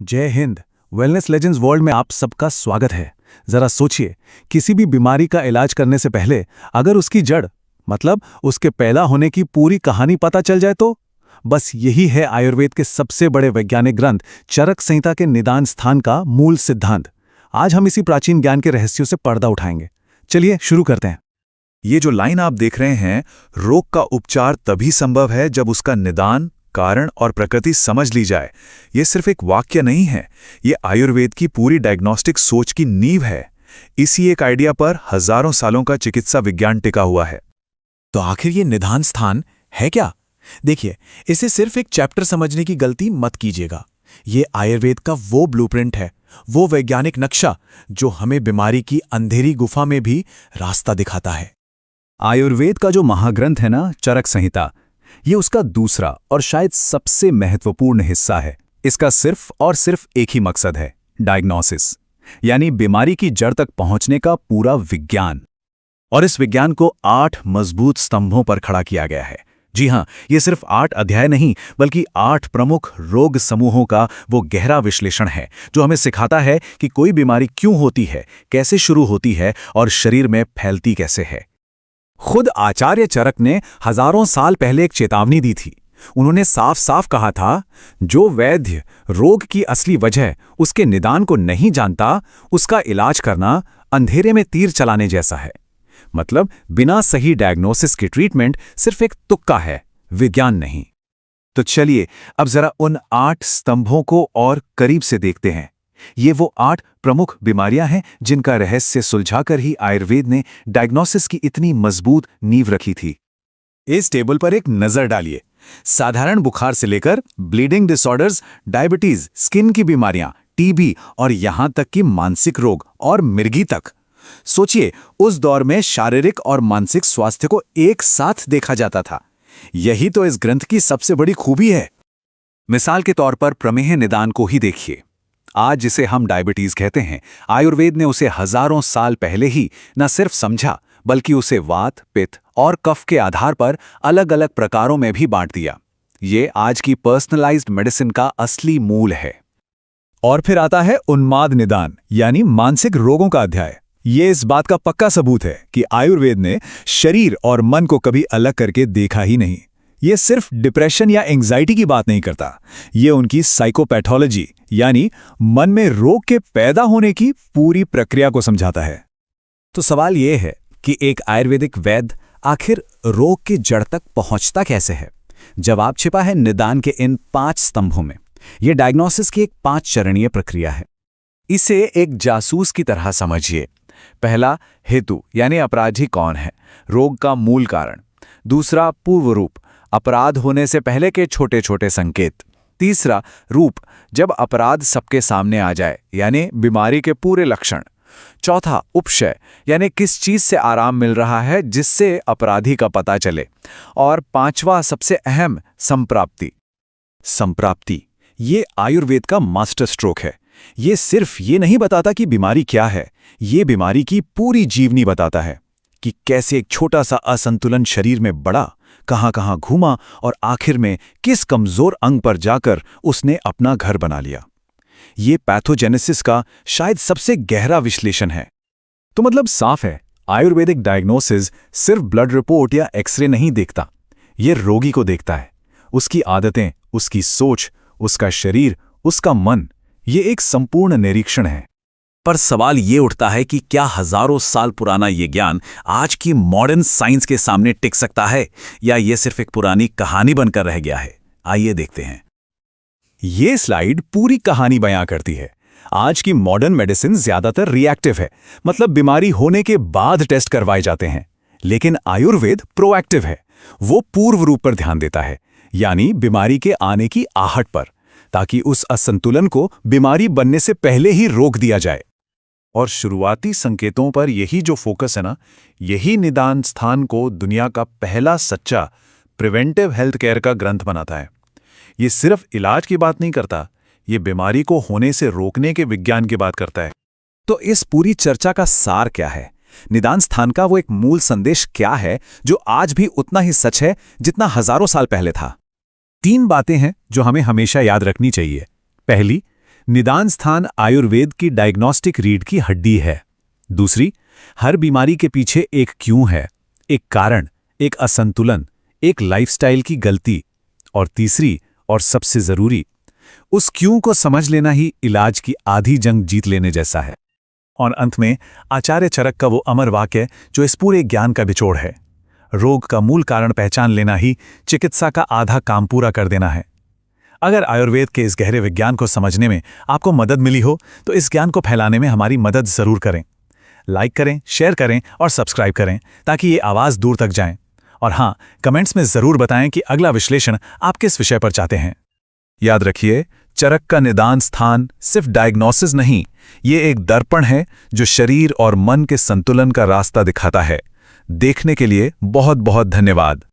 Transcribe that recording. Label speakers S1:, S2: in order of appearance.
S1: जय Hind. Wellness legends world में आप सबका स्वागत है। जरा सोचिए, किसी भी बीमारी का इलाज करने से पहले अगर उसकी जड़ मतलब उसके पैदा होने की पूरी कहानी पता चल जाए तो बस यही है आयुर्वेद के सबसे बड़े वैज्ञानिक ग्रंथ चरक संहिता के निदान स्थान का मूल सिद्धांत। आज हम इसी प्राचीन ज्ञान के रहस्यों से पर्दा उठाएंगे। चलिए शुरू करते हैं।
S2: ये जो लाइन आप देख रहे हैं, रोग का उपचार तभी संभव है जब उसका निदान, कारण और प्रकृति समझ ली जाए। ये सिर्फ एक वाक्य नहीं है, ये आयुर्वेद की पूरी डायग्नोस्टिक सोच की नींव है। इसी एक आइडिया पर हजारों सालों का चिकित्सा विज्ञान टिका हुआ है।
S3: तो आखिर ये निदान स्थान है क्या? देखिए, इसे सिर्फ एक चैप्टर समझने की गलती मत कीजिएगा। ये आयुर्वेद का वो ब्लूप्रिंट है, वो वैज्ञानिक नक्शा जो हमें बीमारी की अंधेरी गुफा में भी रास्ता दिखाता है।
S1: आयुर्वेद का जो महाग्रंथ है ना, चरक संहिता, ये उसका दूसरा और शायद सबसे महत्वपूर्ण हिस्सा है। इसका सिर्फ और सिर्फ एक ही मकसद है, डायग्नोसिस, यानी बीमारी की जड़ तक पहुंचने का पूरा विज्ञान। और इस विज्ञान को 8 मजबूत स्तंभों पर खड़ा किया गया है। जी हां, ये सिर्फ 8 अध्याय नहीं, बल्कि 8 प्रमुख रोग समूहों का वो गहरा विश्लेषण है जो हमें सिखाता है कि कोई बीमारी क्यों होती है, कैसे शुरू होती है और शरीर में फैलती कैसे है। खुद आचार्य चरक ने हजारों साल पहले एक चेतावनी दी थी। उन्होंने साफ साफ कहा था, जो वैद्य रोग की असली वजह, उसके निदान को नहीं जानता, उसका इलाज करना अंधेरे में तीर चलाने जैसा है। मतलब बिना सही डायग्नोसिस की ट्रीटमेंट सिर्फ एक तुक्का है, विज्ञान नहीं।
S2: तो चलिए अब जरा उन 8 स्तंभों को और करीब से देखते हैं। ये वो 8 प्रमुख बीमारियां हैं जिनका रहस्य सुलझाकर ही आयुर्वेद ने डायग्नोसिस की इतनी मजबूत नींव रखी थी।
S1: इस टेबल पर एक नजर डालिए। साधारण बुखार से लेकर ब्लीडिंग डिसऑर्डर्स, डायबिटीज, स्किन की बीमारियां, टीबी और यहां तक कि मानसिक रोग और मिर्गी तक। सोचिए, उस दौर में शारीरिक और मानसिक स्वास्थ्य को एक साथ देखा जाता था। यही तो इस ग्रंथ की सबसे बड़ी खूबी है। मिसाल के तौर पर प्रमेह निदान को ही देखिए। आज जिसे हम डायबिटीज कहते हैं, आयुर्वेद ने उसे हजारों साल पहले ही न सिर्फ समझा, बल्कि उसे वात, पित्त और कफ के आधार पर अलग अलग प्रकारों में भी बांट दिया। ये आज की पर्सनलाइज्ड मेडिसिन का असली मूल है। और फिर आता है उन्माद निदान, यानी मानसिक रोगों का अध्याय। ये इस बात का पक्का सबूत है कि आयुर्वेद ने शरीर और मन को कभी अलग करके देखा ही नहीं। ये सिर्फ डिप्रेशन या एंग्जाइटी की बात नहीं करता, ये उनकी साइकोपैथोलॉजी यानी मन में रोग के पैदा होने की पूरी प्रक्रिया को समझाता है। तो सवाल ये है कि एक आयुर्वेदिक वैद्य आखिर रोग की जड़ तक पहुंचता कैसे है? जवाब छिपा है निदान के इन 5 स्तंभों में। यह डायग्नोसिस की एक 5 चरणीय प्रक्रिया है। इसे एक जासूस की तरह समझिए। पहला, हेतु यानी अपराधी कौन है, रोग का मूल कारण। दूसरा, पूर्व रूप, अपराध होने से पहले के छोटे छोटे संकेत। तीसरा, रूप, जब अपराध सबके सामने आ जाए, यानी बीमारी के पूरे लक्षण। चौथा, उपशय, यानी किस चीज से आराम मिल रहा है जिससे अपराधी का पता चले। और पांचवा, सबसे अहम, संप्राप्ति। संप्राप्ति ये आयुर्वेद का मास्टर स्ट्रोक है। ये सिर्फ ये नहीं बताता कि बीमारी क्या है, ये बीमारी की पूरी जीवनी बताता है कि कैसे एक छोटा सा असंतुलन शरीर में बढ़ा, कहां-कहां घूमा और आखिर में किस कमजोर अंग पर जाकर उसने अपना घर बना लिया। ये पैथोजेनेसिस का शायद सबसे गहरा विश्लेषण है। तो मतलब साफ है, आयुर्वेदिक डायग्नोसिस सिर्फ ब्लड रिपोर्ट या एक्सरे नहीं देखता, ये रोगी को देखता है, उसकी आदतें, उसकी सोच, उसका शरीर, उसका मन। ये एक संपूर्ण निरीक्षण है। पर सवाल ये उठता है कि क्या हजारों साल पुराना ये ज्ञान आज की मॉडर्न साइंस के सामने टिक सकता है, या ये सिर्फ एक पुरानी कहानी बनकर रह गया है? आइए देखते हैं। ये स्लाइड पूरी कहानी बयां करती है। आज की मॉडर्न मेडिसिन ज्यादातर रिएक्टिव है, मतलब बीमारी होने के बाद टेस्ट करवाए जाते हैं। लेकिन आयुर्वेद प्रोएक्टिव है। वो पूर्व रूप पर ध्यान देता है, यानी बीमारी के आने की आहट पर, ताकि उस असंतुलन को बीमारी बनने से पहले ही रोक दिया जाए। और शुरुआती संकेतों पर यही जो फोकस है ना, यही निदान स्थान को दुनिया का पहला सच्चा प्रिवेंटिव हेल्थ केयर का ग्रंथ बनाता है। ये सिर्फ इलाज की बात नहीं करता, ये बीमारी को होने से रोकने के विज्ञान की बात करता है। तो इस पूरी चर्चा का सार क्या है? निदान स्थान का वो एक मूल संदेश क्या है जो आज भी उतना ही सच है जितना हजारों साल पहले था? 3 बातें हैं जो हमें हमेशा याद रखनी चाहिए। पहली, निदान स्थान आयुर्वेद की डायग्नोस्टिक रीढ़ की हड्डी है। दूसरी, हर बीमारी के पीछे एक क्यों है, एक कारण, एक असंतुलन, एक लाइफस्टाइल की गलती। और तीसरी और सबसे जरूरी, उस क्यों को समझ लेना ही इलाज की आधी जंग जीत लेने जैसा है।
S2: और अंत में आचार्य चरक का वो अमर वाक्य जो इस पूरे ज्ञान का बिचोड़ है, रोग का मूल कारण पहचान लेना ही चिकित्सा का आधा काम पूरा कर देना है। अगर आयुर्वेद के इस गहरे विज्ञान को समझने में आपको मदद मिली हो तो इस ज्ञान को फैलाने में हमारी मदद जरूर करें। लाइक करें, शेयर करें और सब्सक्राइब करें ताकि ये आवाज़ दूर तक जाए। और हाँ, कमेंट्स में ज़रूर बताएं कि अगला विश्लेषण आप किस विषय पर चाहते हैं। याद रखिए, चरक का निदान स्थान सिर्फ डायग्नोसिस नहीं, ये एक दर्पण है जो शरीर और मन के संतुलन का रास्ता दिखाता है। देखने के लिए बहुत बहुत धन्यवाद।